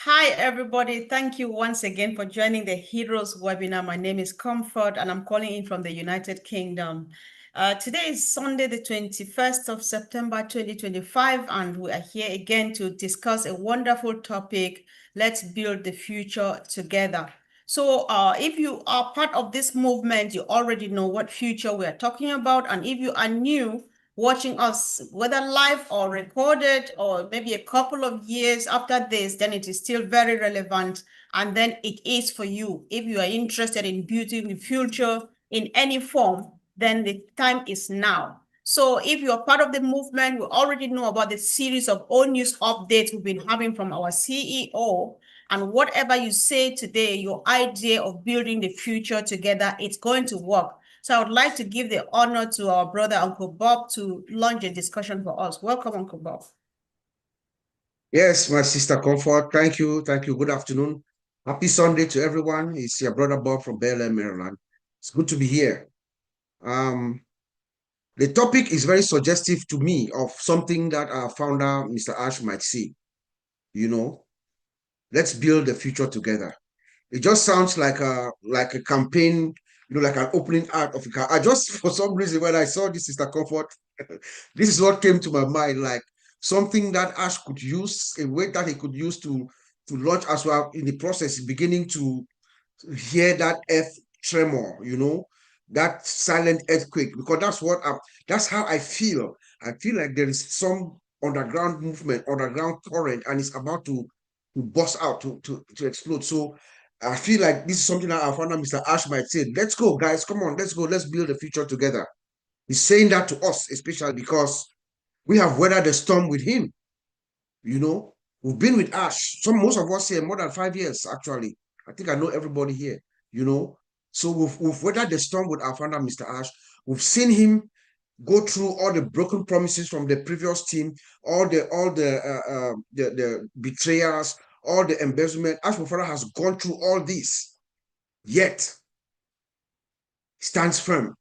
Hi, everybody. Thank you once again for joining the Heroes webinar. My name is Comfort, and I'm calling in from the United Kingdom. Today is Sunday, the 21st of September, 2025, and we are here again to discuss a wonderful topic. Let's build the future together. So if you are part of this movement, you already know what future we are talking about. And if you are new, watching us, whether live or recorded, or maybe a couple of years after this, then it is still very relevant. And then it is for you. If you are interested in building the future in any form, then the time is now. So if you're part of the movement, we already know about the series of all news updates we've been having from our CEO. And whatever you say today, your idea of building the future together, it's going to work. So I would like to give the honor to our brother, Uncle Bob, to launch a discussion for us. Welcome, Uncle Bob. Yes, my sister Comfort. Thank you. Thank you. Good afternoon. Happy Sunday to everyone. It's your brother Bob from Bel Air, Maryland. It's good to be here. Um, the topic is very suggestive to me of something that our founder, Mr. Ash, might say. You know, let's build the future together. It just sounds like a campaign, like an opening act of a car. I just for some reason when I saw this Sister Comfort, this is what came to my mind, like something that Ash could use, a way that he could use to launch as well in the process, beginning to hear that earth tremor, that silent earthquake, because that's how I feel. I feel like there is some underground movement, underground current, and it's about to burst out, to explode. So I feel like this is something that our founder, Mr. Ash, might say, let's go, guys, come on, let's go, let's build a future together. He's saying that to us, especially because we have weathered the storm with him. We've been with Ash. Most of us here more than 5 years, actually. I think I know everybody here, you know. So we've weathered the storm with our founder, Mr. Ash. We've seen him go through all the broken promises from the previous team, all the betrayers, all the embezzlement. Ash Mufareh has gone through all this, yet he stands firm.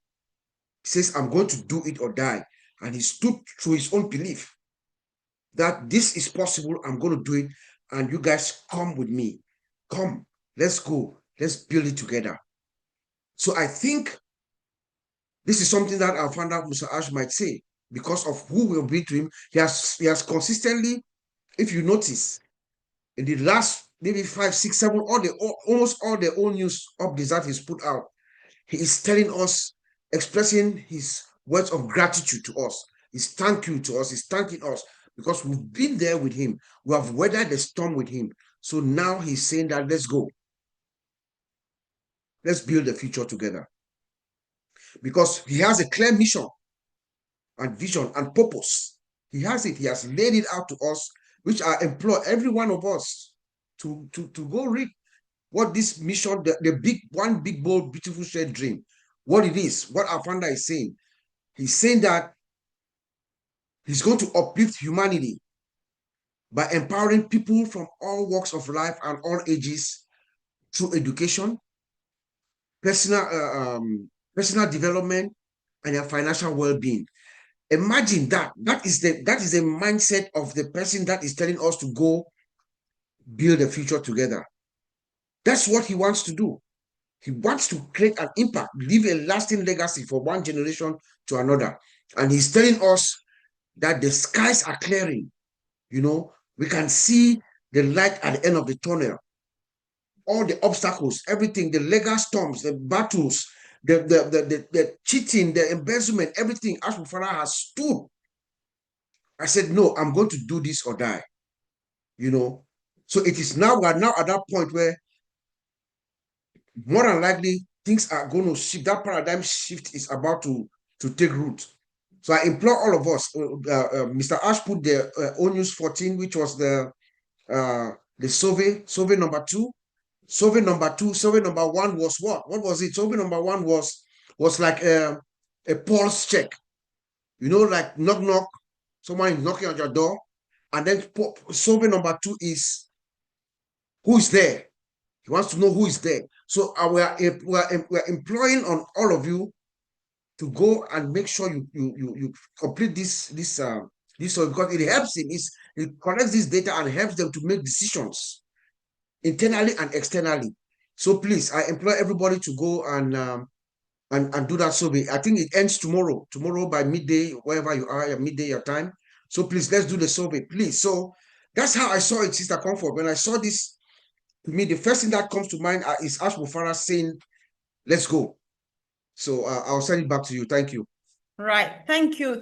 He says, I'm going to do it or die. And he stood through his own belief that this is possible. I'm going to do it. And you guys come with me. Come, let's go. Let's build it together. So I think this is something that our founder, Mr. Ash, might say because of who will be to him. He has consistently, if you notice, in the last maybe 5, 6, 7, almost all the old news updates that he's put out, he is telling us, expressing his words of gratitude to us. His thank you to us. He's thanking us because we've been there with him. We have weathered the storm with him. So now he's saying that let's go. Let's build the future together. Because he has a clear mission and vision and purpose. He has it. He has laid it out to us, which I implore every one of us to go read what this mission, the big, one big, bold, beautiful, shared dream, what it is, what our founder is saying. He's saying that he's going to uplift humanity by empowering people from all walks of life and all ages through education, personal, personal development, and their financial well-being. Imagine that. That is the mindset of the person that is telling us to go build a future together. That's what he wants to do. He wants to create an impact, leave a lasting legacy for one generation to another. And he's telling us that the skies are clearing. We can see the light at the end of the tunnel. All the obstacles, everything, the legal storms, the battles, the cheating, the embezzlement, everything, Ash Mufareh has stood. I said, no, I'm going to do this or die. So it is now, we're now at that point where more than likely things are going to shift. That paradigm shift is about to take root. So I implore all of us. Mr. Ash put the ONews 14, which was the survey number 2. Survey number 2, survey number 1 was what? What was it? Survey number 1 was like a pulse check. Like knock knock, someone is knocking on your door, and then survey number 2 is who is there. He wants to know who is there. So we're employing on all of you to go and make sure you complete this because it helps him. It collects this data and helps them to make decisions. internally and externally. So please, I implore everybody to go and do that survey. I think it ends tomorrow. Tomorrow by midday, wherever you are, midday your time. So please, let's do the survey, please. So that's how I saw it, Sister Comfort. When I saw this, to me, the first thing that comes to mind is Ash Mufareh saying, "Let's go." So I'll send it back to you. Thank you. Right. Thank you,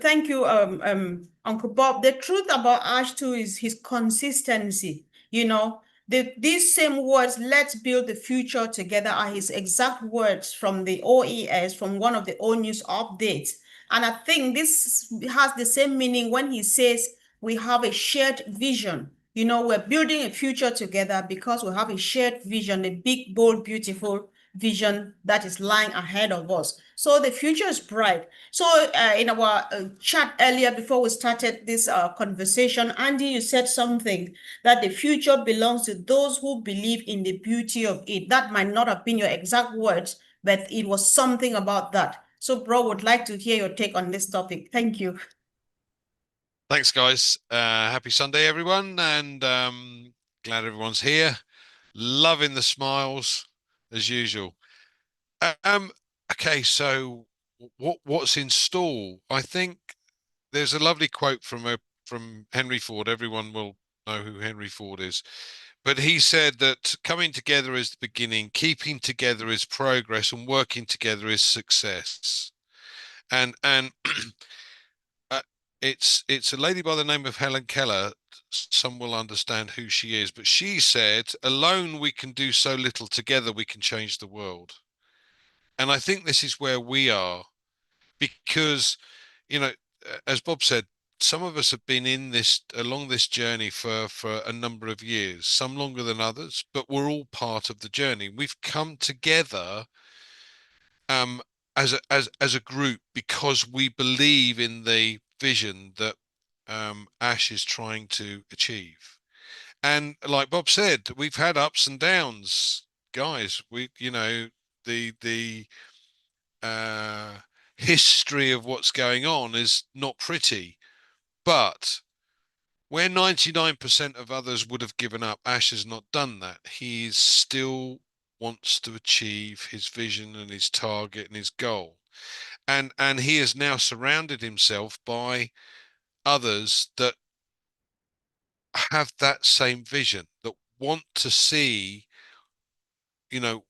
Uncle Bob. The truth about Ash too is his consistency. You know, these same words, "let's build the future together," are his exact words from the OES, from one of the O News updates. And I think this has the same meaning when he says we have a shared vision. You know, we're building a future together because we have a shared vision, a big, bold, beautiful vision that is lying ahead of us. So the future is bright. So in our chat earlier before we started this conversation, Andy, you said something that the future belongs to those who believe in the beauty of it. That might not have been your exact words, but it was something about that. So bro, would like to hear your take on this topic. Thank you. Thanks, guys. Happy Sunday, everyone, and glad everyone's here. Loving the smiles as usual. Um, okay, so what's in stall? I think there's a lovely quote from Henry Ford. Everyone will know who Henry Ford is, but he said that coming together is the beginning, keeping together is progress, and working together is success. And Uh, it's a lady by the name of Helen Keller. Some will understand who she is, but she said, "Alone we can do so little, together we can change the world." And I think this is where we are, because, you know, as Bob said, some of us have been in this along this journey for a number of years, some longer than others, but we're all part of the journey. We've come together um, as a group because we believe in the vision that Ash is trying to achieve. And like Bob said, we've had ups and downs, guys. The uh, history of what's going on is not pretty, but where 99% of others would have given up, Ash has not done that. He still wants to achieve his vision and his target and his goal. And he has now surrounded himself by others that have that same vision, that want to see,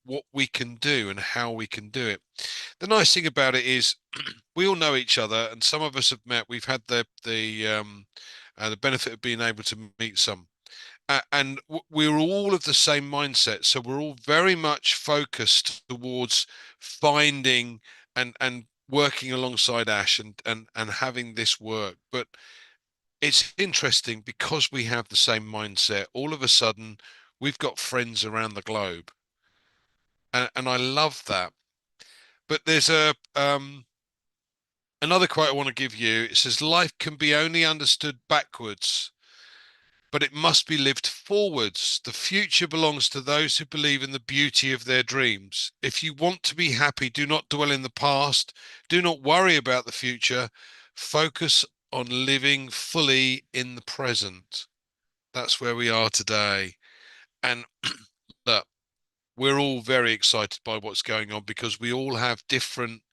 what we can do and how we can do it. The nice thing about it is we all know each other, and some of us have met. We've had the benefit of being able to meet some, and we're all of the same mindset. So we're all very much focused towards finding and working alongside Ash and having this work. But it's interesting because we have the same mindset. All of a sudden, we've got friends around the globe, and I love that. But there's a another quote I want to give you. It says, "Life can be only understood backwards, but it must be lived forwards. The future belongs to those who believe in the beauty of their dreams. If you want to be happy, do not dwell in the past. Do not worry about the future. Focus on living fully in the present." That's where we are today. And look, we're all very excited by what's going on because we all have different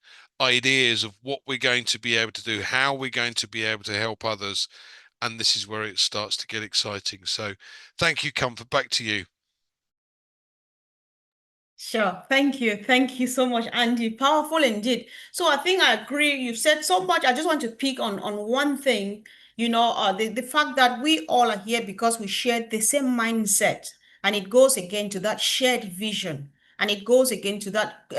ideas of what we're going to be able to do, how we're going to be able to help others. And this is where it starts to get exciting. So thank you, Comfort. Back to you. Sure. Thank you. Thank you so much, Andy. Powerful indeed. So I think I agree. You've said so much. I just want to pick on one thing, the fact that we all are here because we share the same mindset. And it goes again to that shared vision. And it goes again to that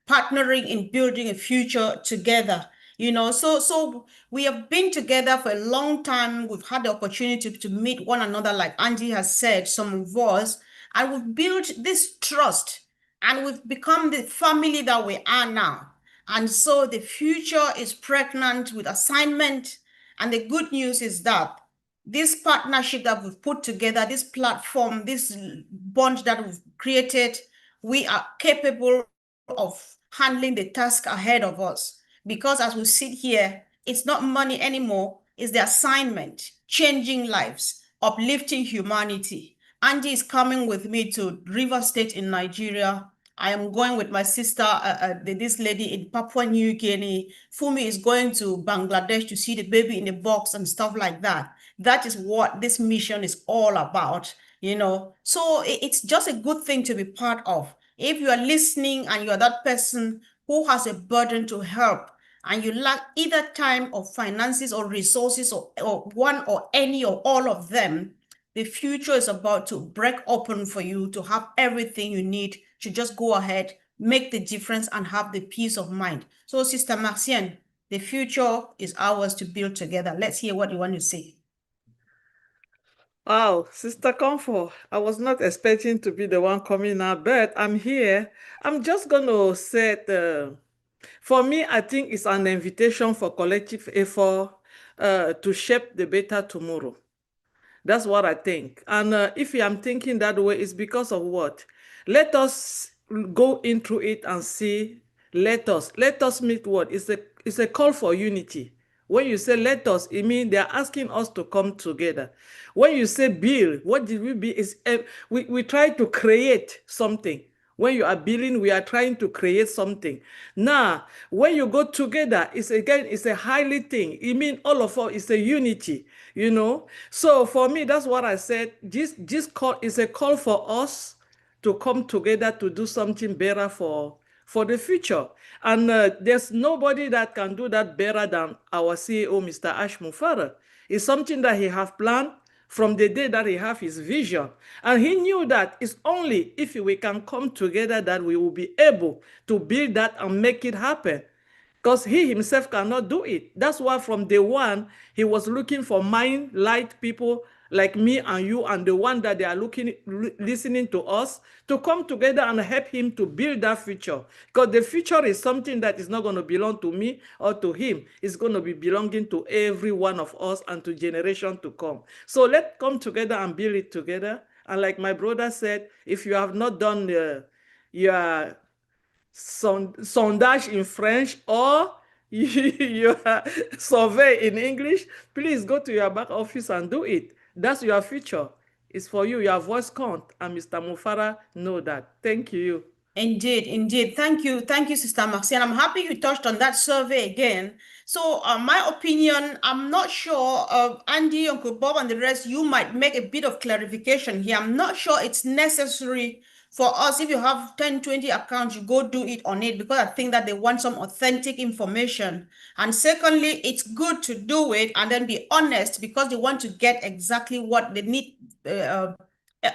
partnering in building a future together. So we have been together for a long time. We've had the opportunity to meet one another, like Andy has said, some of us, and we've built this trust and we've become the family that we are now. And so the future is pregnant with assignment. And the good news is that this partnership that we've put together, this platform, this bond that we've created, we are capable of handling the task ahead of us. Because as we sit here, it's not money anymore, it's the assignment, changing lives, uplifting humanity. Angie is coming with me to River State in Nigeria. I am going with my sister, this lady in Papua New Guinea. Fumi is going to Bangladesh to see the baby in the box and stuff like that. That is what this mission is all about, you know. So it's just a good thing to be part of. If you are listening and you are that person who has a burden to help, and you lack either time or finances or resources or one or any or all of them, the future is about to break open for you to have everything you need to just go ahead, make the difference, and have the peace of mind. So, Sister Marcienne, the future is ours to build together. Let's hear what you want to say. Wow, Sister Comfort, I was not expecting to be the one coming out, but I'm here. I'm just going to say, for me, I think it's an invitation for collective effort to shape the better tomorrow. That's what I think. And if I'm thinking that way, it's because of what? Let us go into it and see. Let us meet what? It's a call for unity. When you say let us, it means they're asking us to come together. When you say build, what did we build? We try to create something. When you are building, we are trying to create something. Now, when you go together, it's a highly thing. It means all of us, it's a unity, you know. So for me, that's what I said. This call is a call for us to come together to do something better for the future. And there's nobody that can do that better than our CEO, Mr. Ash Mufareh. It's something that he have planned from the day that he have his vision. And he knew that it's only if we can come together that we will be able to build that and make it happen. Because he himself cannot do it. That's why from day one, he was looking for mind, light people like me and you and the one that they are listening to us to come together and help him to build that future. Because the future is something that is not going to belong to me or to him. It's going to be belonging to every one of us and to generation to come. So let's come together and build it together. And like my brother said, if you have not done your sondage in French or your survey in English, please go to your back office and do it. That's your future. It's for you. Your voice counts, and Mr. Mufareh know that. Thank you. Indeed, indeed. Thank you, Sister Marcienne. I'm happy you touched on that survey again. So, my opinion, I'm not sure, Andy, Uncle Bob, and the rest, you might make a bit of clarification here. I'm not sure it's necessary for us. If you have 10, 20 accounts, you go do it on it, because I think that they want some authentic information. And secondly, it's good to do it and then be honest, because they want to get exactly what they need.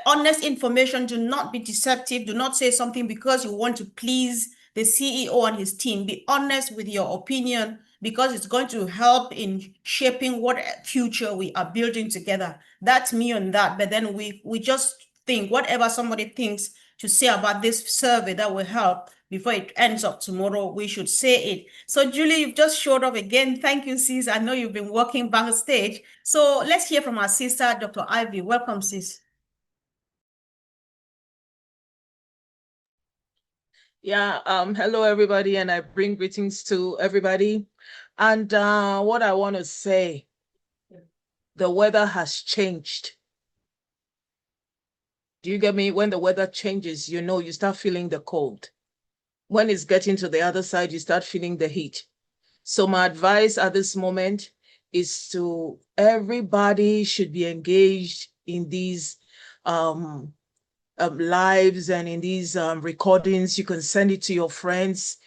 Honest information. Do not be deceptive. Do not say something because you want to please the CEO and his team. Be honest with your opinion, because it's going to help in shaping what future we are building together. That's me on that. But then we just think whatever somebody thinks to say about this survey that will help before it ends up tomorrow, we should say it. So Julie, you've just showed up again. Thank you, sis. I know you've been working backstage. So let's hear from our sister, Dr. Ivy. Welcome, sis. Yeah, hello everybody, and I bring greetings to everybody. And what I want to say, the weather has changed. Do you get me? When the weather changes, you know, you start feeling the cold. When it's getting to the other side, you start feeling the heat. So my advice at this moment is to everybody should be engaged in these lives and in these recordings. You can send it to your friends,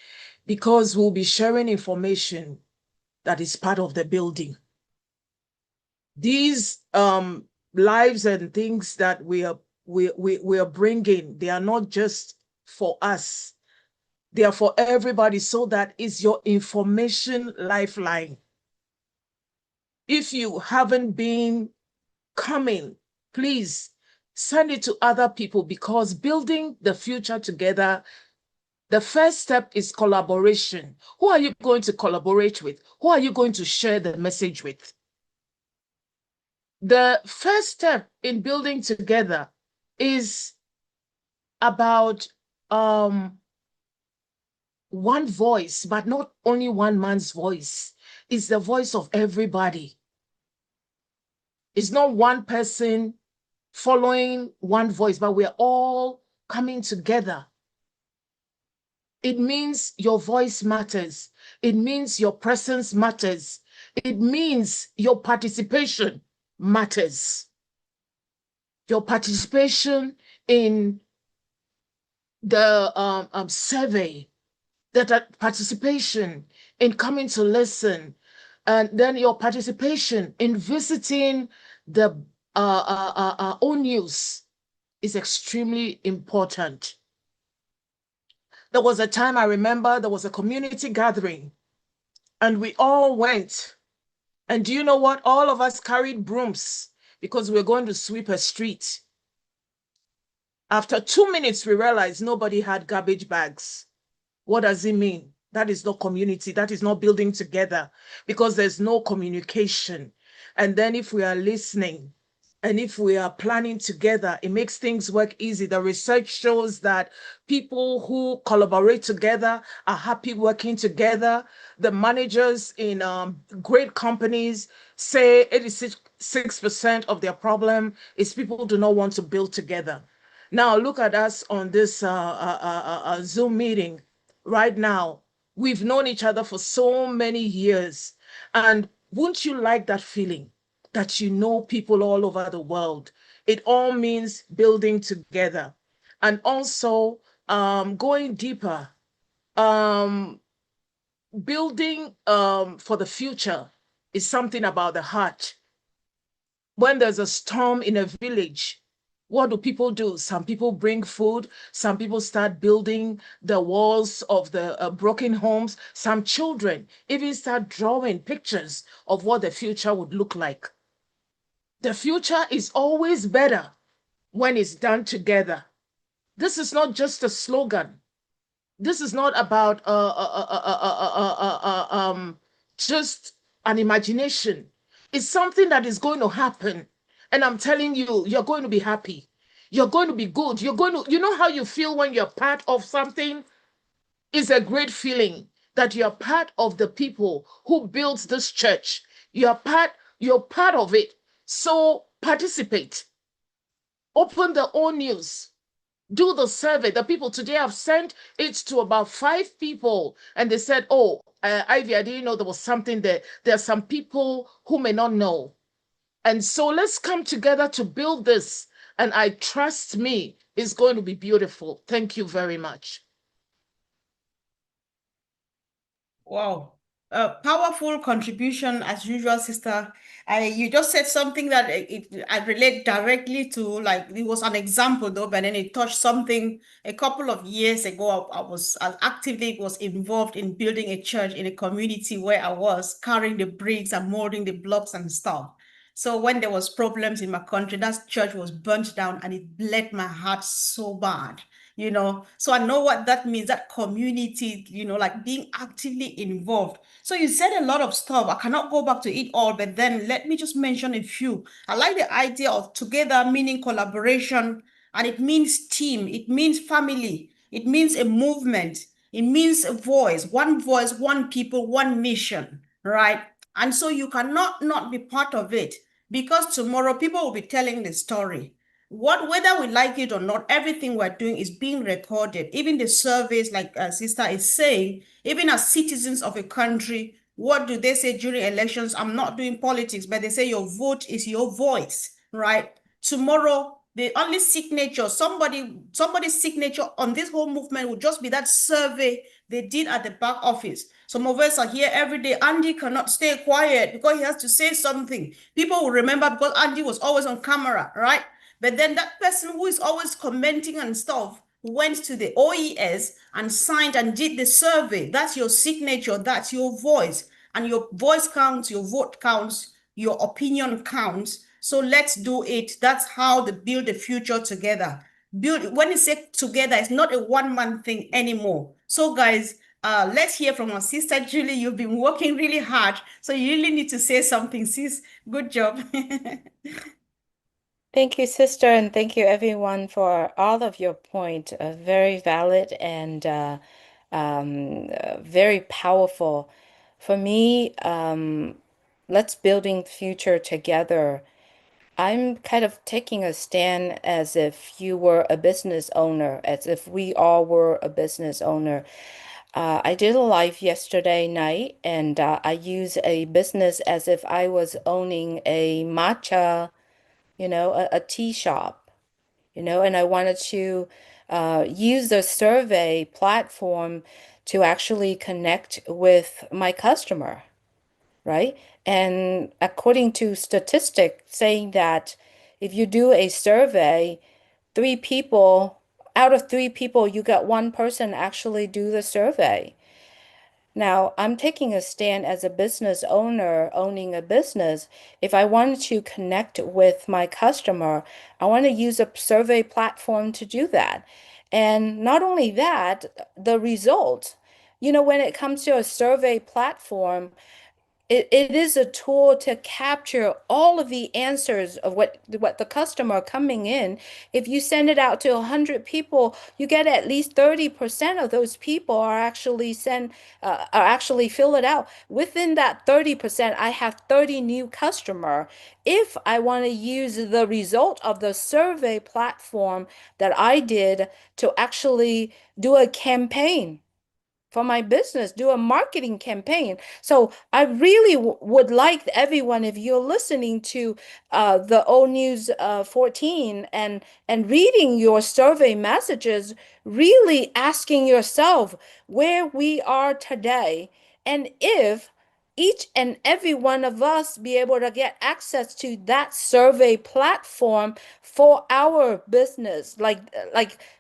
because we'll be sharing information that is part of the building. These lives and things that we are bringing, they are not just for us. They are for everybody, so that is your information lifeline. If you haven't been coming, please send it to other people, because building the future together, the first step is collaboration. Who are you going to collaborate with? Who are you going to share the message with? The first step in building together is about one voice, but not only one man's voice. It's the voice of everybody. It's not one person following one voice, but we're all coming together. It means your voice matters. It means your presence matters. It means your participation matters. Your participation in the survey, that participation in coming to listen, and then your participation in visiting the own news is extremely important. There was a time I remember there was a community gathering and we all went. And do you know what? All of us carried brooms because we were going to sweep a street. After 2 minutes, we realized nobody had garbage bags. What does it mean? That is not community. That is not building together because there's no communication. And then if we are listening and if we are planning together, it makes things work easy. The research shows that people who collaborate together are happy working together. The managers in great companies say 86% of their problem is people do not want to build together. Now look at us on this Zoom meeting right now. We've known each other for so many years. And wouldn't you like that feeling that you know people all over the world? It all means building together. And also going deeper, um, building for the future is something about the heart. When there's a storm in a village, what do people do? Some people bring food. Some people start building the walls of the broken homes. Some children even start drawing pictures of what the future would look like. The future is always better when it's done together. This is not just a slogan. This is not about just an imagination. It's something that is going to happen. And I'm telling you, you're going to be happy. You're going to be good. You're going to, you know how you feel when you're part of something? It's a great feeling that you're part of the people who built this church. You're part of it. So participate. Open the own news. Do the survey. The people today have sent it to about 5 people, and they said, "Oh, Ivy, I didn't know there was something there." There are some people who may not know, and so let's come together to build this. And I trust me, it's going to be beautiful. Thank you very much. Wow. Powerful contribution as usual, sister. You just said something that I relate directly to, like it was an example though, but then it touched something a couple of years ago. I actively was involved in building a church in a community where I was carrying the bricks and molding the blocks and stuff. So when there was problems in my country, that church was burnt down and it bled my heart so bad. So I know what that means, that community, like being actively involved. So you said a lot of stuff. I cannot go back to it all, but then let me just mention a few. I like the idea of together, meaning collaboration, and it means team, it means family, it means a movement, it means a voice, one people, one mission, right? And so you cannot not be part of it because tomorrow people will be telling the story. Whether we like it or not, everything we're doing is being recorded. Even the surveys, like sister is saying, even as citizens of a country, what do they say during elections? I'm not doing politics, but they say your vote is your voice, right? Tomorrow, the only signature, somebody's signature on this whole movement will just be that survey they did at the back office. Some of us are here every day. Andy cannot stay quiet because he has to say something. People will remember because Andy was always on camera, right? But then that person who is always commenting and stuff went to the OES and signed and did the survey. That's your signature. That's your voice. And your voice counts, your vote counts, your opinion counts. So let's do it. That's how they build the future together. When you say together, it's not a one-man thing anymore. So guys, let's hear from our sister Julie. You've been working really hard. So you really need to say something, sis. Good job. Thank you, sister, and thank you everyone for all of your point. Very valid and very powerful. For me, let's building future together. I'm kind of taking a stand as if you were a business owner, as if we all were a business owner. I did a live yesterday night, and I use a business as if I was owning a matcha, a tea shop, and I wanted to use the survey platform to actually connect with my customer, right? And according to statistics saying that if you do a survey, three people out of three people, you get one person actually do the survey. Now, I'm taking a stand as a business owner owning a business. If I wanted to connect with my customer, I want to use a survey platform to do that. And not only that, the result, when it comes to a survey platform, it is a tool to capture all of the answers of what the customer coming in. If you send it out to 100 people, you get at least 30% of those people are actually fill it out. Within that 30%, I have 30 new customer. If I want to use the result of the survey platform that I did to actually do a campaign for my business, do a marketing campaign. So I really would like everyone, if you're listening to the O News 14 and reading your survey messages, really asking yourself where we are today, and if each and every one of us be able to get access to that survey platform for our business, like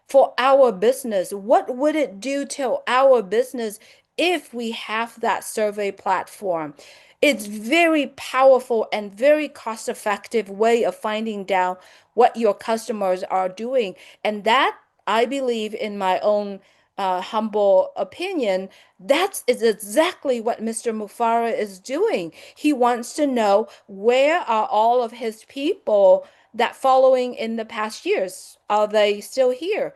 for our business. What would it do to our business if we have that survey platform? It's very powerful and very cost-effective way of finding out what your customers are doing. And that, I believe, in my own humble opinion, that is exactly what Mr. Mufareh is doing. He wants to know where are all of his people that following in the past years? Are they still here?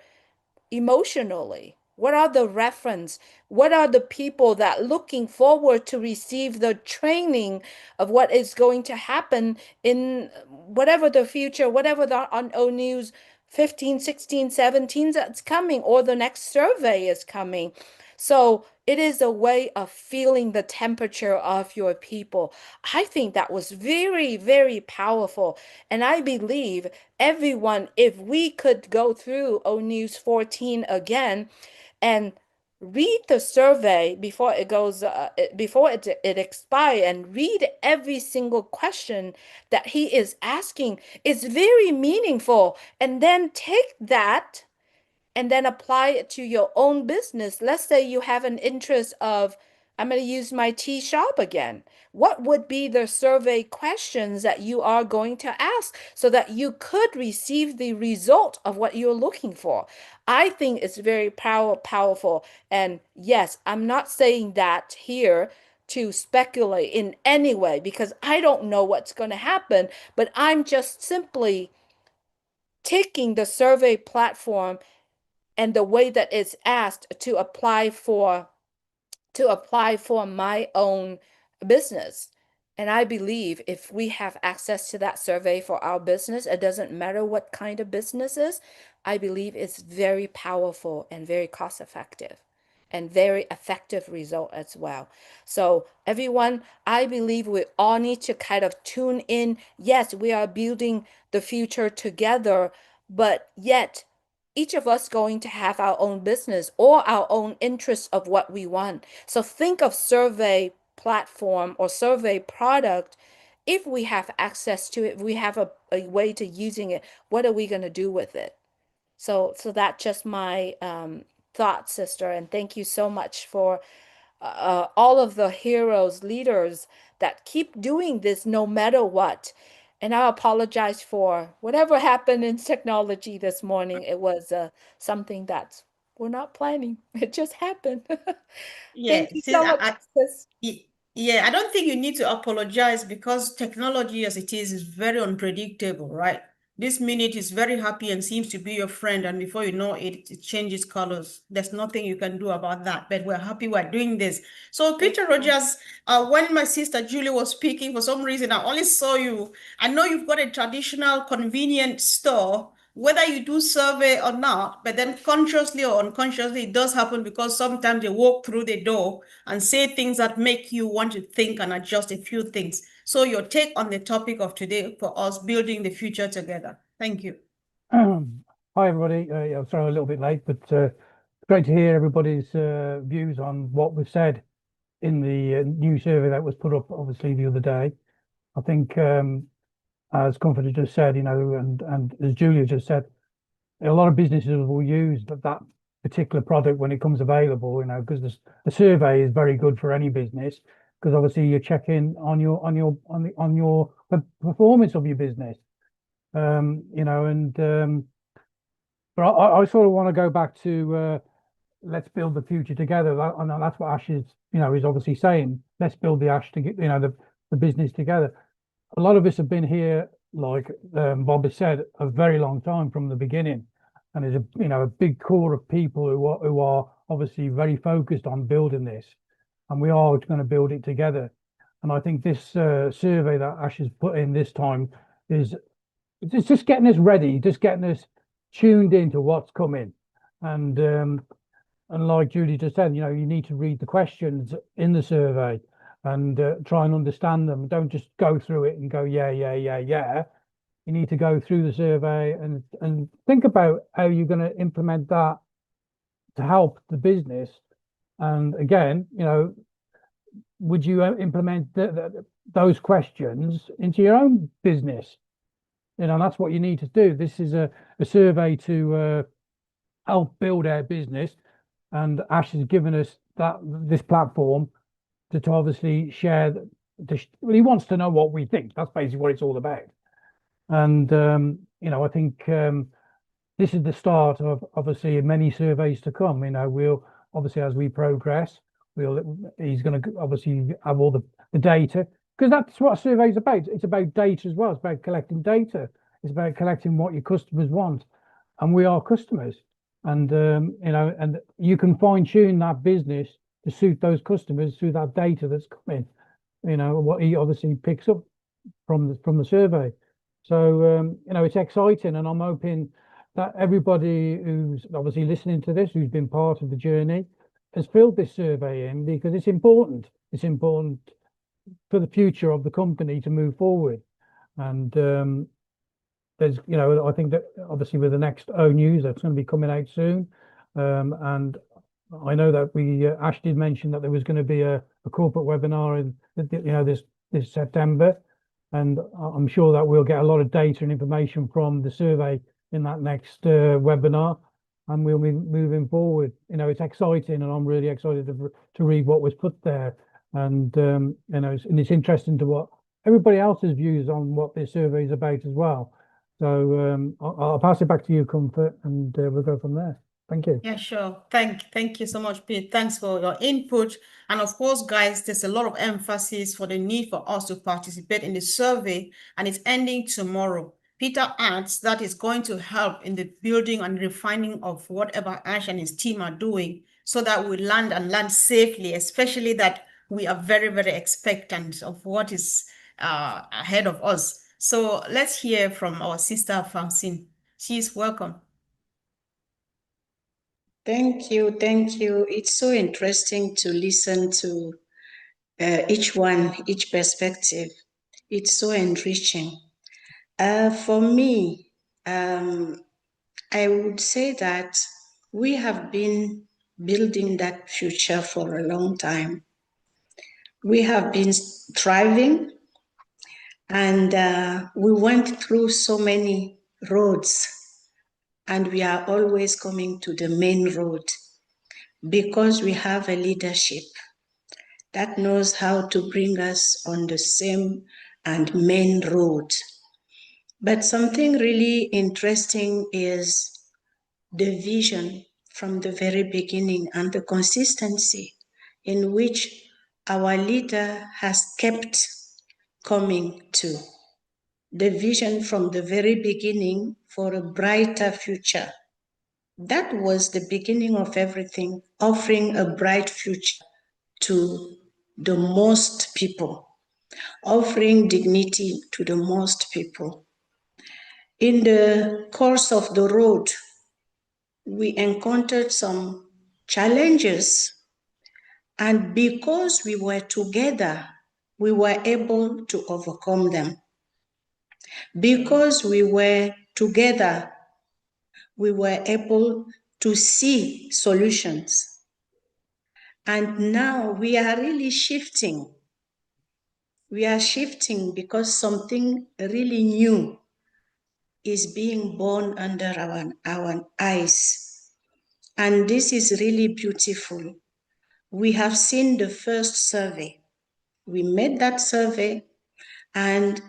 Emotionally? What are the reference? What are the people that looking forward to receive the training of what is going to happen in whatever the future, whatever the on O News 15, 16, 17 that's coming, or the next survey is coming. So it is a way of feeling the temperature of your people. I think that was very, very powerful. And I believe everyone, if we could go through O News 14 again and read the survey before it goes before it expire, and read every single question that he is asking, it's very meaningful. And then take that and then apply it to your own business. Let's say you have an interest of, I'm going to use my tea shop again. What would be the survey questions that you are going to ask so that you could receive the result of what you're looking for? I think it's very powerful. And yes, I'm not saying that here to speculate in any way because I don't know what's going to happen, but I'm just simply taking the survey platform and the way that it's asked to apply for my own business. And I believe if we have access to that survey for our business, it doesn't matter what kind of business is, I believe it's very powerful and very cost effective and very effective result as well. So everyone, I believe we all need to kind of tune in. Yes, we are building the future together, but yet each of us going to have our own business or our own interests of what we want. So think of survey platform or survey product. If we have access to it, if we have a way to using it, what are we going to do with it? So that's just my thought, sister. And thank you so much for all of the heroes, leaders that keep doing this no matter what. And I apologize for whatever happened in technology this morning. It was something that we're not planning. It just happened. Yeah, Thank you see, so much, sis. yeah, I don't think you need to apologize because technology as it is very unpredictable, right? This minute is very happy and seems to be your friend, and before you know it, it changes colors. There's nothing you can do about that, but we're happy we're doing this. So, Peter Rogers, when my sister Julie was speaking, for some reason, I only saw you. I know you've got a traditional convenience store, whether you do survey or not, but then consciously or unconsciously, it does happen because sometimes they walk through the door and say things that make you want to think and adjust a few things. So your take on the topic of today for us building the future together. Thank you. Hi, everybody. Yeah, sorry, I'm a little bit late, but great to hear everybody's views on what was said in the new survey that was put up, obviously, the other day. I think, as Comfort has just said, and as Julia just said, a lot of businesses will use that particular product when it comes available, because the survey is very good for any business, because obviously you check in on your performance of your business. But I sort of want to go back to let's build the future together. And that's what Ash is obviously saying. Let's build the Ash to the business together. A lot of us have been here, like Bob has said, a very long time from the beginning, and there's a big core of people who are obviously very focused on building this, and we are going to build it together. And I think this survey that Ash has put in this time is it's just getting us ready, just getting us tuned into what's coming. And like Julie just said, you need to read the questions in the survey and try and understand them. Don't just go through it and go, yeah. You need to go through the survey and think about how you're going to implement that to help the business. And again, would you implement those questions into your own business? That's what you need to do. This is a survey to help build our business, and Ash has given us this platform to obviously share. He wants to know what we think. That's basically what it's all about. And I think this is the start of obviously many surveys to come. We'll obviously, as we progress, he's going to obviously have all the data, because that's what a survey is about. It's about data as well. It's about collecting data. It's about collecting what your customers want, and we are customers. And and you can fine tune that business to suit those customers through that data that's coming. What he obviously picks up from the survey. So it's exciting, and I'm hoping that everybody who's obviously listening to this, who's been part of the journey, has filled this survey in, because it's important. It's important for the future of the company to move forward. And there's, I think that obviously with the next O News that's going to be coming out soon, and I know that Ash did mention that there was going to be a corporate webinar in this September, and I'm sure that we'll get a lot of data and information from the survey in that next webinar, and we'll be moving forward. It's exciting, and I'm really excited to read what was put there, and it's interesting to what everybody else's views on what this survey is about as well. So I'll pass it back to you, Comfort, and we'll go from there. Thank you. Yeah, sure. Thank you so much, Pete. Thanks for your input. And of course, guys, there's a lot of emphasis for the need for us to participate in the survey, and it's ending tomorrow. Peter adds that is going to help in the building and refining of whatever Ash and his team are doing, so that we land safely, especially that we are very, very expectant of what is ahead of us. So let's hear from our sister Francine. She's welcome. Thank you. It's so interesting to listen to each perspective. It's so enriching. For me, I would say that we have been building that future for a long time. We have been thriving, and we went through so many roads, and we are always coming to the main road, because we have a leadership that knows how to bring us on the same and main road. But something really interesting is the vision from the very beginning and the consistency in which our leader has kept coming to. the vision from the very beginning for a brighter future. That was the beginning of everything, offering a bright future to the most people, offering dignity to the most people. In the course of the road, we encountered some challenges, and because we were together, we were able to overcome them. Because we were together, we were able to see solutions. And now we are really shifting. We are shifting because something really new is being born under our eyes. And this is really beautiful. We have seen the first survey. We made that survey, and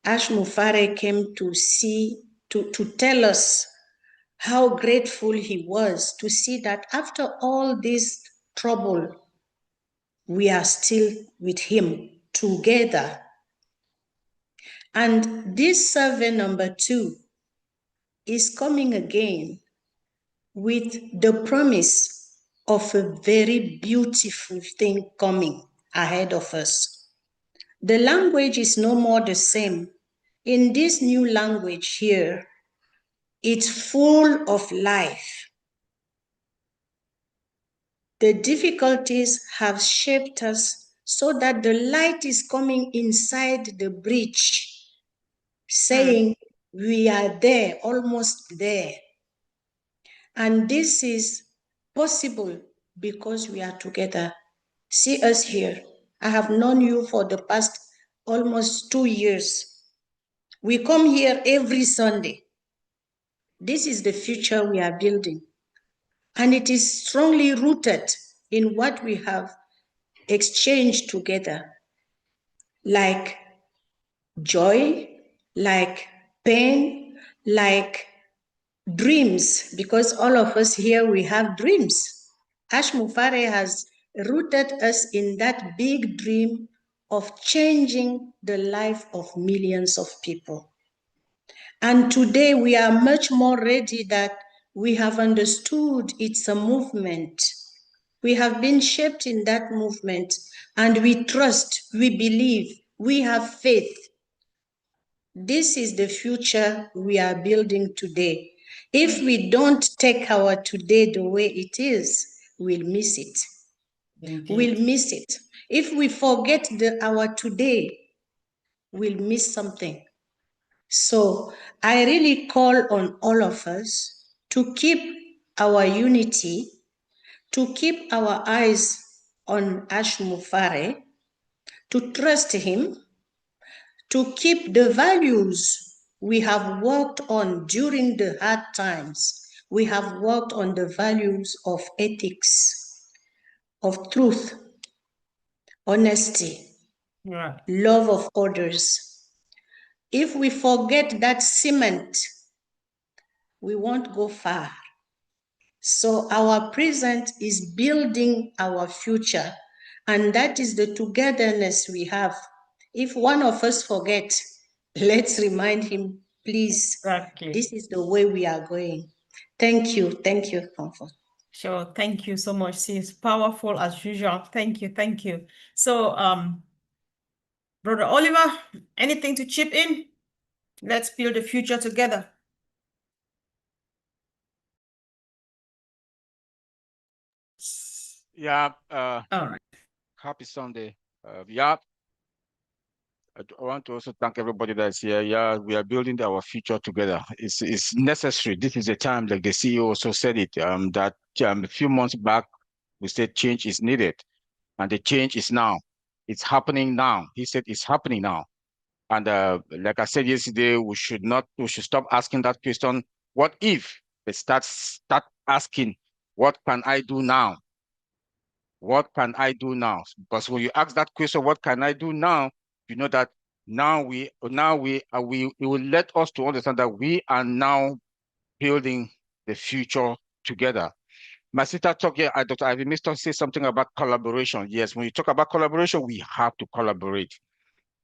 Mufareh came to see, to tell us how grateful he was to see that after all this trouble, we are still with him together. And this survey number 2 is coming again with the promise of a very beautiful thing coming ahead of us. The language is no more the same. In this new language here, it's full of life. The difficulties have shaped us so that the light is coming inside the breach, saying we are there, almost there. And this is possible because we are together. See us here. I have known you for the past almost 2 years. We come here every Sunday. This is the future we are building. And it is strongly rooted in what we have exchanged together, like joy, like pain, like dreams, because all of us here, we have dreams. Mufareh has rooted us in that big dream of changing the life of millions of people. And today we are much more ready that we have understood it's a movement. We have been shaped in that movement, and we trust, we believe, we have faith. This is the future we are building today. If we don't take our today the way it is, we'll miss it. Indeed. We'll miss it. If we forget our today, we'll miss something. So I really call on all of us to keep our unity, to keep our eyes on Mufareh, to trust him, to keep the values we have worked on during the hard times. We have worked on the values of ethics, of truth, honesty, Right. love of others. If we forget that cement, we won't go far. So our present is building our future, and that is the togetherness we have. If one of us forget, let's remind him, please, Exactly. this is the way we are going. Thank you, Comfort. Sure. Thank you so much. Sis, powerful as usual. Thank you. Thank you. So, Brother Oliver, anything to chip in? Let's build the future together. Yeah, All right. happy Sunday. Yeah, I want to also thank everybody that's here. Yeah, we are building our future together. It's necessary. This is a time, like the CEO also said it, that a few months back, we said change is needed, and the change is now. It's happening now. He said it's happening now. And like I said yesterday, we should stop asking that question, what if? They start asking, what can I do now? What can I do now? Because when you ask that question, what can I do now? You know that we it will let us to understand that we are now building the future together. My sister talked here, Dr. Ivy Mr. say something about collaboration. Yes, when you talk about collaboration, we have to collaborate.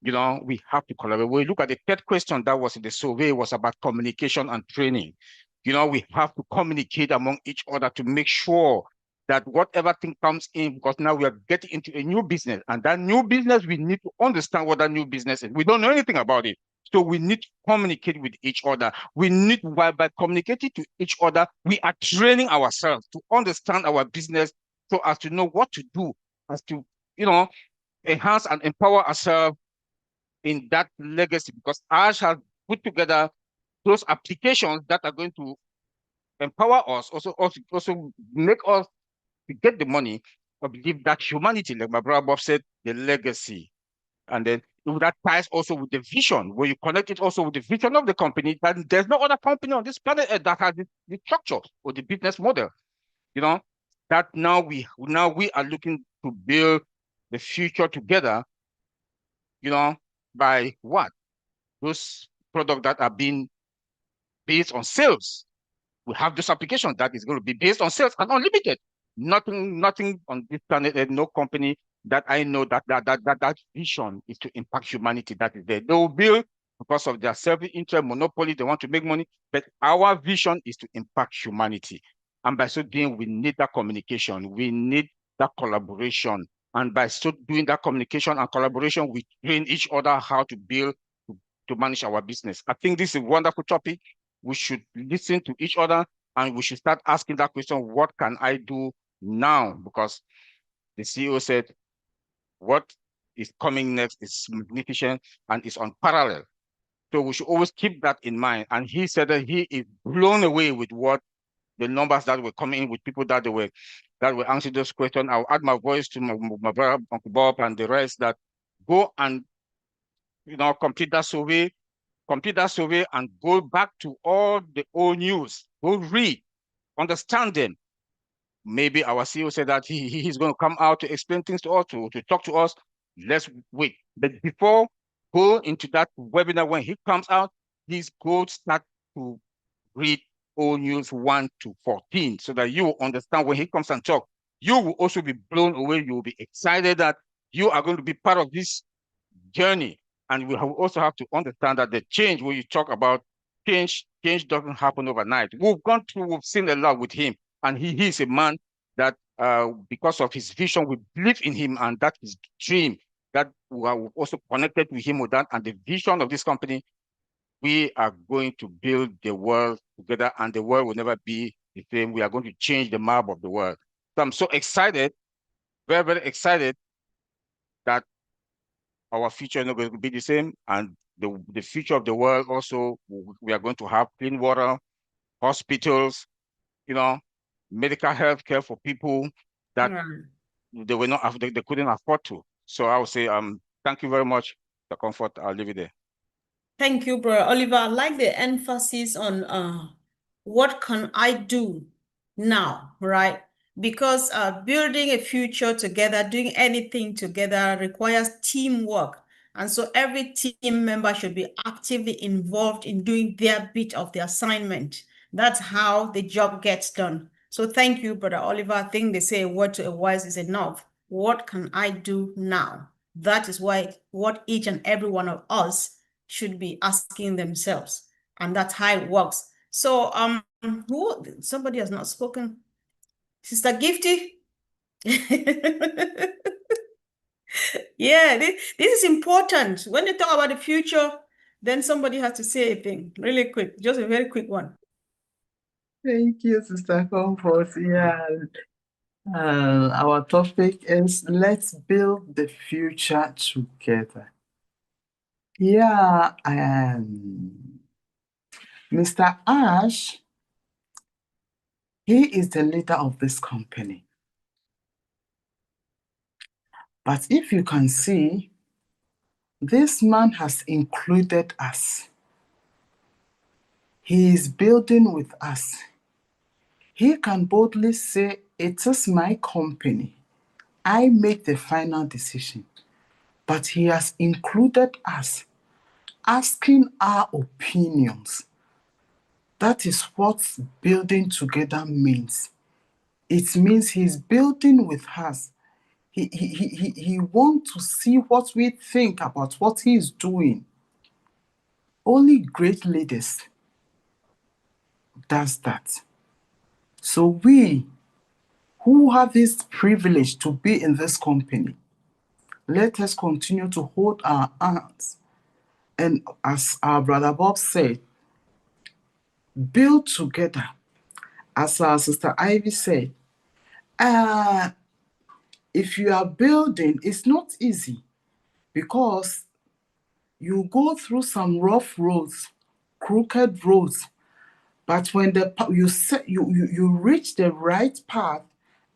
We have to collaborate. When we look at the third question that was in the survey, was about communication and training. We have to communicate among each other to make sure that whatever thing comes in, because now we are getting into a new business, and that new business, we need to understand what that new business is. We don't know anything about it. So we need to communicate with each other. We need, by communicating to each other, we are training ourselves to understand our business so as to know what to do, as to, enhance and empower ourselves in that legacy, because Ash has put together those applications that are going to empower us, also make us to get the money, but believe that humanity, like my brother Bob said, the legacy. And then that ties also with the vision, where you connect it also with the vision of the company. That there's no other company on this planet that has the structure or the business model. That now we are looking to build the future together. By what? Those products that are being based on sales. We have this application that is going to be based on sales and unlimited. Nothing on this planet, there's no company that I know that vision is to impact humanity. That is there. They will build because of their self-interest, monopoly, they want to make money, but our vision is to impact humanity. And by so doing, we need that communication, we need that collaboration. And by so doing that communication and collaboration, we train each other how to build, to manage our business. I think this is a wonderful topic. We should listen to each other, and we should start asking that question, what can I do now? Because the CEO said, what is coming next is magnificent and is unparalleled. So we should always keep that in mind. And he said that he is blown away with what the numbers that were coming in, with people that were answering those questions. I'll add my voice to my brother, Uncle Bob, and the rest, that go and complete that survey and go back to all the old news. Go read, understand them. Maybe our CEO said that he's going to come out to explain things to us, to talk to us. Let's wait. But before go into that webinar, when he comes out, please go start to read All News 1 to 14 so that you will understand when he comes and talk. You will also be blown away. You will be excited that you are going to be part of this journey. And we also have to understand that the change, when you talk about change doesn't happen overnight. We've seen a lot with him, and he is a man that because of his vision, we believe in him, and that is dream that we are also connected with him with that, and the vision of this company. We are going to build the world together, and the world will never be the same. We are going to change the map of the world. So I'm so excited, very, very excited that our future is not going to be the same, and the future of the world also, we are going to have clean water, hospitals, medical health care for people that they were not, they couldn't afford to. So I would say, thank you very much, the Comfort. I'll leave it there. Thank you, Brother Oliver. I like the emphasis on what can I do now, right? Because building a future together, doing anything together requires teamwork. And so every team member should be actively involved in doing their bit of the assignment. That's how the job gets done. So thank you, Brother Oliver. I think they say a word to a wise is enough. What can I do now? That is what each and every one of us should be asking themselves. And that's how it works. So somebody has not spoken. Sister Gifty. Yeah, this is important. When you talk about the future, then somebody has to say a thing really quick, just a very quick one. Thank you, Sister Comfort. Yeah. Our topic is let's build the future together. Yeah, Mr. Ash, he is the leader of this company. But if you can see, this man has included us. He is building with us. He can boldly say, it is my company. I make the final decision. But he has included us, asking our opinions. That is what building together means. It means he's building with us. he wants to see what we think about what he is doing. Only great leaders does that. So we who have this privilege to be in this company, let us continue to hold our hands. And as our brother Bob said, build together. As our sister Ivy said, uh, if you are building, it's not easy because you go through some rough roads, crooked roads. But when you reach the right path,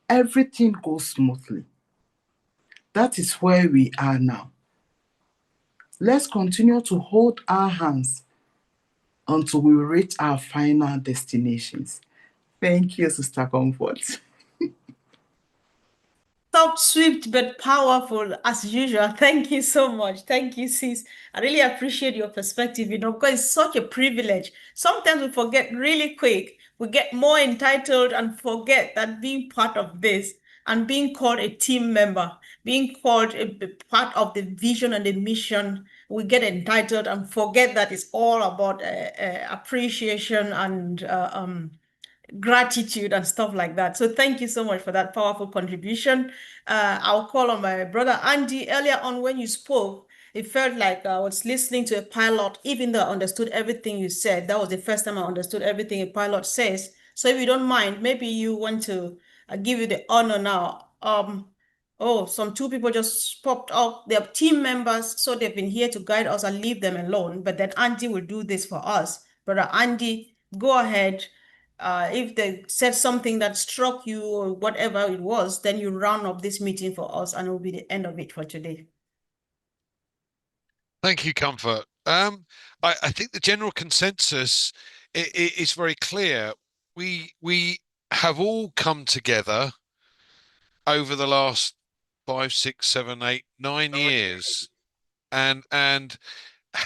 everything goes smoothly. That is where we are now. Let's continue to hold our hands until we reach our final destinations. Thank you, Sister Comfort. Short, swift, but powerful as usual. Thank you so much. Thank you, sis. I really appreciate your perspective, because it's such a privilege. Sometimes we forget really quick. We get more entitled and forget that being part of this and being called a team member, being called a part of the vision and the mission, we get entitled and forget that it's all about appreciation and gratitude and stuff like that. So thank you so much for that powerful contribution. I'll call on my brother Andy. Earlier on when you spoke, it felt like I was listening to a pilot, even though I understood everything you said. That was the first time I understood everything a pilot says. So if you don't mind, maybe you want to give you the honor now. Oh, some two people just popped up. They're team members, so they've been here to guide us and leave them alone. But then Andy will do this for us. Brother Andy, go ahead. If they said something that struck you or whatever it was, then you round up this meeting for us and it will be the end of it for today. Thank you, Comfort. I think the general consensus is very clear. We have all come together over the last 5, 6, 7, 8, 9 years, and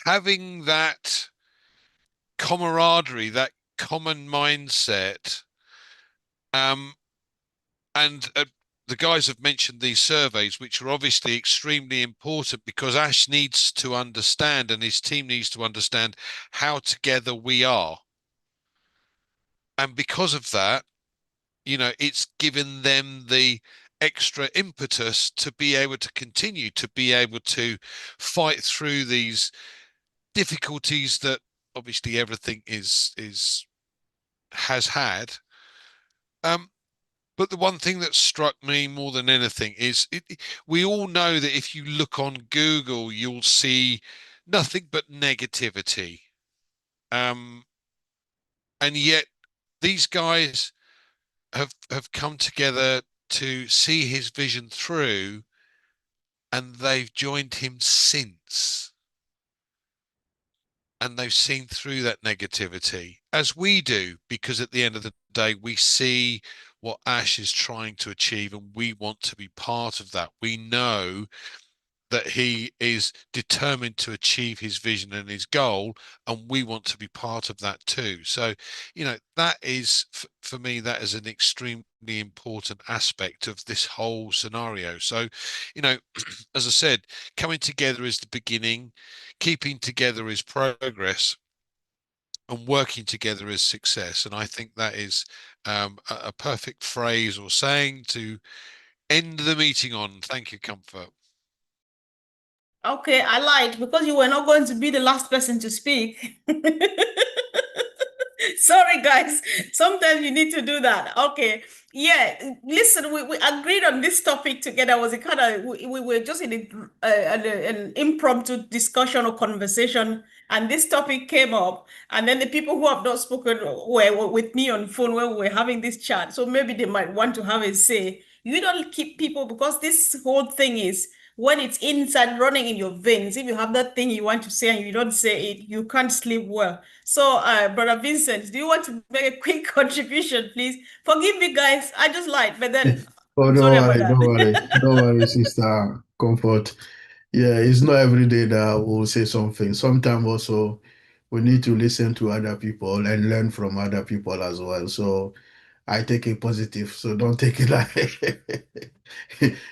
having that camaraderie, that common mindset, and the guys have mentioned these surveys, which are obviously extremely important because Ash needs to understand and his team needs to understand how together we are. And because of that, it's given them the extra impetus to be able to continue, to be able to fight through these difficulties that obviously everything has had. But the one thing that struck me more than anything is we all know that if you look on Google, you'll see nothing but negativity. And yet these guys have come together to see his vision through, and they've joined him since. And they've seen through that negativity, as we do, because at the end of the day, we see what Ash is trying to achieve and we want to be part of that. We know that he is determined to achieve his vision and his goal, and we want to be part of that too. So, that is, for me, that is an extremely important aspect of this whole scenario. So, as I said, coming together is the beginning, keeping together is progress, and working together is success. And I think that is a perfect phrase or saying to end the meeting on. Thank you, Comfort. Okay, I lied because you were not going to be the last person to speak. Sorry, guys. Sometimes you need to do that. Okay. Yeah. Listen, we agreed on this topic together. Was it kind of we were just in an impromptu discussion or conversation, and this topic came up, and then the people who have not spoken were with me on phone when we were having this chat. So maybe they might want to have a say. You don't keep people because this whole thing is when it's inside running in your veins, if you have that thing you want to say and you don't say it, you can't sleep well. So, Brother Vincent, do you want to make a quick contribution, please? Forgive me, guys. I just lied, but then Oh, I'm don't sorry about worry, that. don't worry, don't worry, Sister Comfort. Yeah, it's not every day that we'll say something. Sometimes also we need to listen to other people and learn from other people as well. So I take it positive, so don't take it like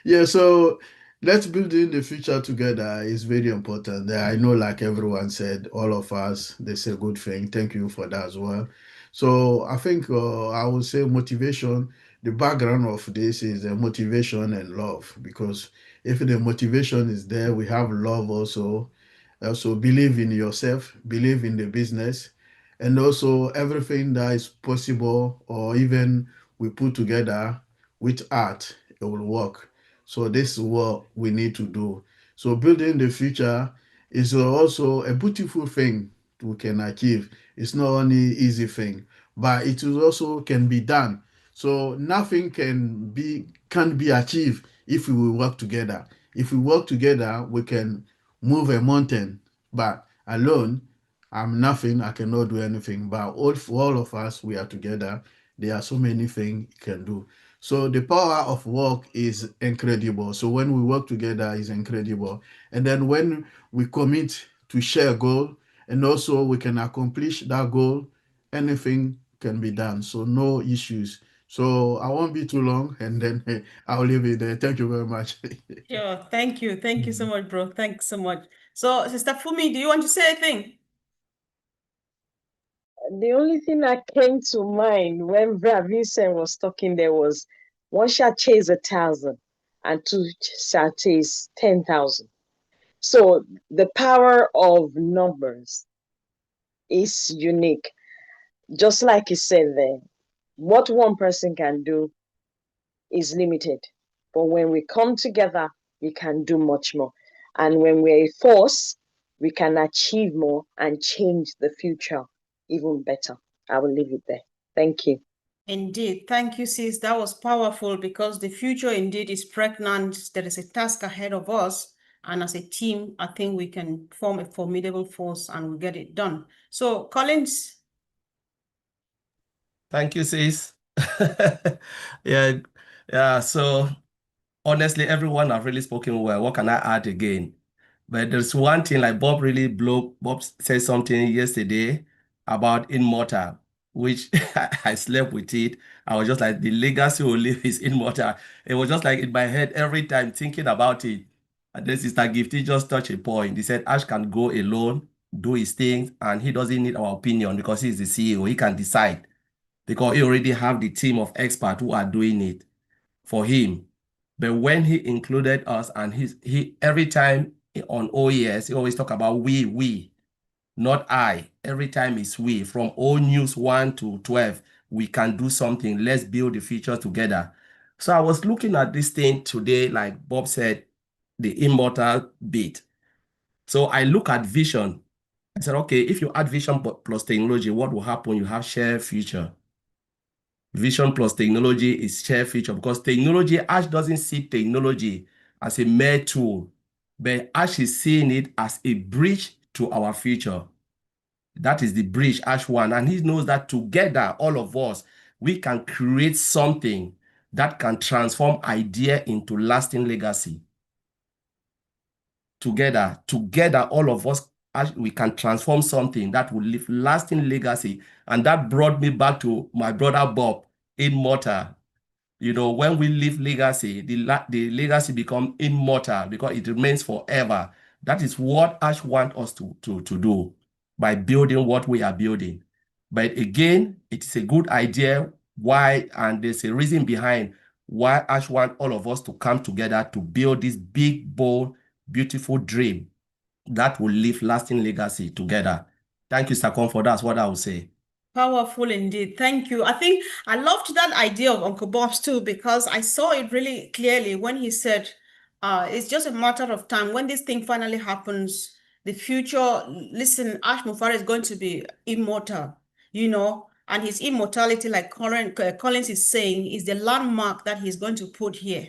yeah. So let's build in the future together is very important. I know, like everyone said, all of us, they say good thing. Thank you for that as well. So I think I would say motivation. The background of this is motivation and love, because if the motivation is there, we have love also. Also believe in yourself, believe in the business, and also everything that is possible or even we put together with art, it will work. So this is what we need to do. So building the future is also a beautiful thing we can achieve. It's not only easy thing, but it is also can be done. So nothing can be achieved if we will work together. If we work together, we can move a mountain, but alone, I'm nothing, I cannot do anything. But for all of us, we are together. There are so many things you can do. So the power of work is incredible. So when we work together is incredible. And then when we commit to share a goal, and also we can accomplish that goal, anything can be done. So no issues. So I won't be too long, and then I'll leave it there. Thank you very much. Sure. Thank you. Thank you so much, bro. Thanks so much. So, Sister Fumi, do you want to say anything? The only thing that came to mind when Brother Vincent was talking there was one shall chase 1,000 and two shall chase 10,000. So the power of numbers is unique. Just like he said there, what one person can do is limited. But when we come together, we can do much more. And when we're a force, we can achieve more and change the future even better. I will leave it there. Thank you. Indeed. Thank you, sis. That was powerful because the future indeed is pregnant. There is a task ahead of us. And as a team, I think we can form a formidable force and we'll get it done. So, Collins. Thank you, sis. Yeah, yeah. So honestly, everyone have really spoken well. What can I add again? But there's one thing like Bob said something yesterday about immortal, which I slept with it. I was just like, the legacy will live is immortal. It was just like in my head every time thinking about it. And then Sister Gifty just touched a point. He said Ash can go alone, do his things, and he doesn't need our opinion because he's the CEO. He can decide because he already have the team of experts who are doing it for him. But when he included us and he every time on OES, he always talk about we, not I. Every time it's we. From O News 1 to 12, we can do something. Let's build the future together. So I was looking at this thing today, like Bob said, the immortal bit. So I look at vision. I said, okay, if you add vision plus technology, what will happen? You have shared future. Vision plus technology is shared future because technology, Ash doesn't see technology as a mere tool, but Ash is seeing it as a bridge to our future. That is the bridge Ash wants. And he knows that together, all of us, we can create something that can transform idea into lasting legacy. Together, all of us, we can transform something that will leave lasting legacy. And that brought me back to my brother Bob, immortal. You know, when we leave legacy, the legacy become immortal because it remains forever. That is what Ash wants us to do by building what we are building. But again, it's a good idea why, and there's a reason behind why Ash wants all of us to come together to build this big, bold, beautiful dream that will leave lasting legacy together. Thank you, Sir Comfort. That's what I would say. Powerful indeed. Thank you. I think I loved that idea of Uncle Bob's too, because I saw it really clearly when he said, it's just a matter of time. When this thing finally happens, the future, listen, Ash Mufareh is going to be immortal, and his immortality, like Collins is saying, is the landmark that he's going to put here.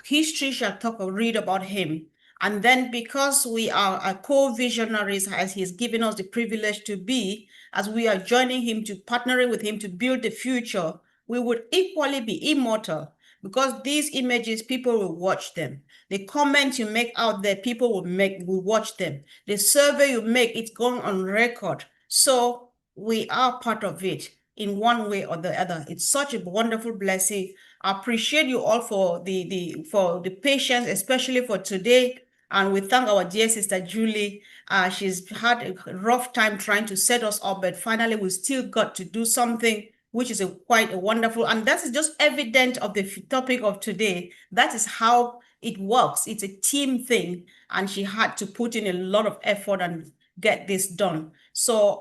History shall talk or read about him. And then because we are co-visionaries, as he's given us the privilege to be, as we are joining him to partnering with him to build the future, we would equally be immortal because these images, people will watch them. The comments you make out there, people will watch them. The survey you make, it's going on record. So we are part of it. in one way or the other. It's such a wonderful blessing. I appreciate you all for the patience, especially for today. And we thank our dear sister Julie. She's had a rough time trying to set us up, but finally we still got to do something, which is quite a wonderful. And that is just evident of the topic of today. That is how it works. It's a team thing, and she had to put in a lot of effort and get this done. So,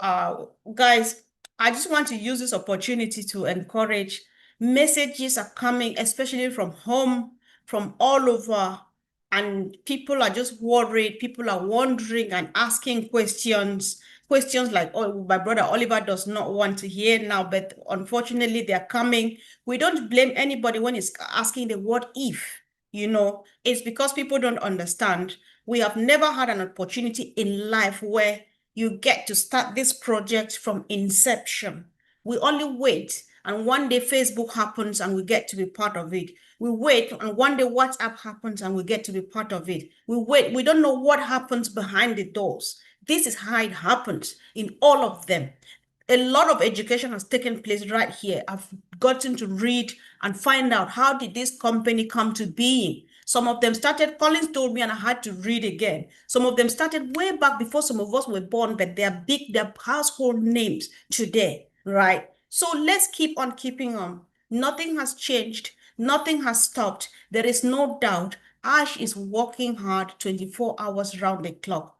guys, I just want to use this opportunity to encourage. Messages are coming, especially from home, from all over, and people are just worried. People are wondering and asking questions. Questions like, oh, my brother Oliver does not want to hear now, but unfortunately they're coming. We don't blame anybody when it's asking the what if, it's because people don't understand. We have never had an opportunity in life where you get to start this project from inception. We only wait, and one day Facebook happens and we get to be part of it. We wait, and one day WhatsApp happens and we get to be part of it. We wait, we don't know what happens behind the doors. This is how it happens in all of them. A lot of education has taken place right here. I've gotten to read and find out how did this company come to being. Some of them started, Collins told me, and I had to read again. Some of them started way back before some of us were born, but they're big, they're household names today, right? So let's keep on keeping on. Nothing has changed. Nothing has stopped. There is no doubt. Ash is working hard 24 hours round the clock.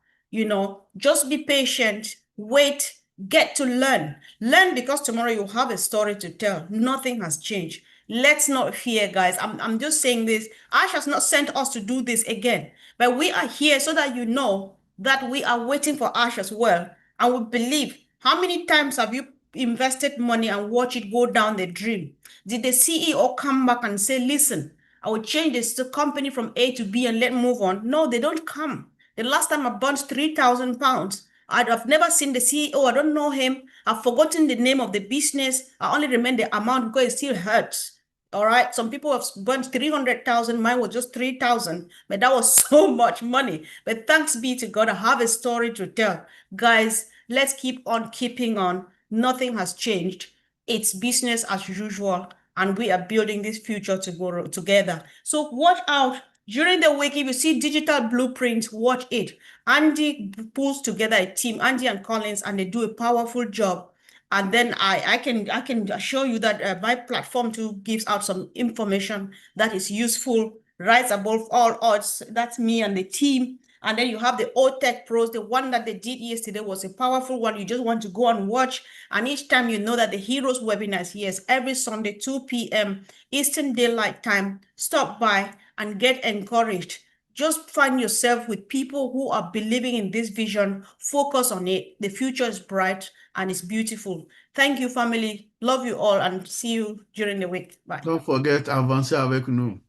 Just be patient, wait, get to learn. Learn, because tomorrow you'll have a story to tell. Nothing has changed. Let's not fear, guys. I'm just saying this. Ash has not sent us to do this again, but we are here so that you know that we are waiting for Ash as well. And we believe. How many times have you invested money and watch it go down the drain? Did the CEO come back and say, listen, I will change this company from A to B and let move on? No, they don't come. The last time I burnt 3,000 pounds, I've never seen the CEO. I don't know him. I've forgotten the name of the business. I only remember the amount because it still hurts. All right. Some people have burnt 300,000. Mine was just 3,000, but that was so much money. But thanks be to God, I have a story to tell. Guys, let's keep on keeping on. Nothing has changed. It's business as usual, and we are building this future together. So watch out. During the week, if you see digital blueprints, watch it. Andy pulls together a team, Andy and Collins, and they do a powerful job. And then I can assure you that my platform too gives out some information that is useful, right above all odds. That's me and the team. And then you have the Old Tech Pros. The one that they did yesterday was a powerful one. You just want to go and watch. And each time you know that the Heroes webinar is here, every Sunday, 2 p.m. Eastern Daylight Time. Stop by and get encouraged. Just find yourself with people who are believing in this vision. Focus on it. The future is bright and it's beautiful. Thank you, family. Love you all, and see you during the week. Bye. Don't forget, avancer avec nous.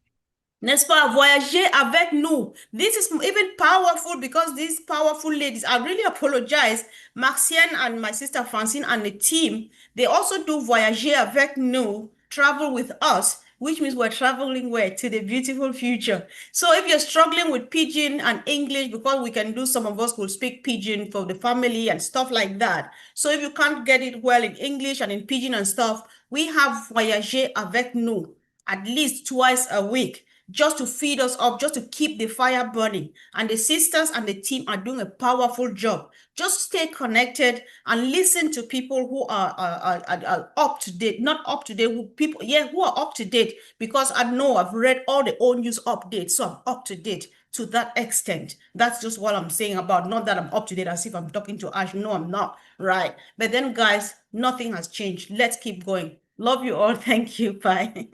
N'est-ce pas? Voyager avec nous. This is even powerful because these powerful ladies, I really apologize. Marcienne and my sister Francine and the team, they also do voyager avec nous, travel with us, which means we're traveling where? To the beautiful future. So if you're struggling with Pidgin and English, because we can do, some of us will speak Pidgin for the family and stuff like that. So if you can't get it well in English and in Pidgin and stuff, we have voyager avec nous at least twice a week, just to feed us up, just to keep the fire burning. And the sisters and the team are doing a powerful job. Just stay connected and listen to people who are up to date, not up to date, who are up to date, because I know I've read all the old news updates, so I'm up to date to that extent. That's just what I'm saying about, not that I'm up to date as if I'm talking to Ash. No, I'm not, right? But then, guys, nothing has changed. Let's keep going. Love you all. Thank you. Bye.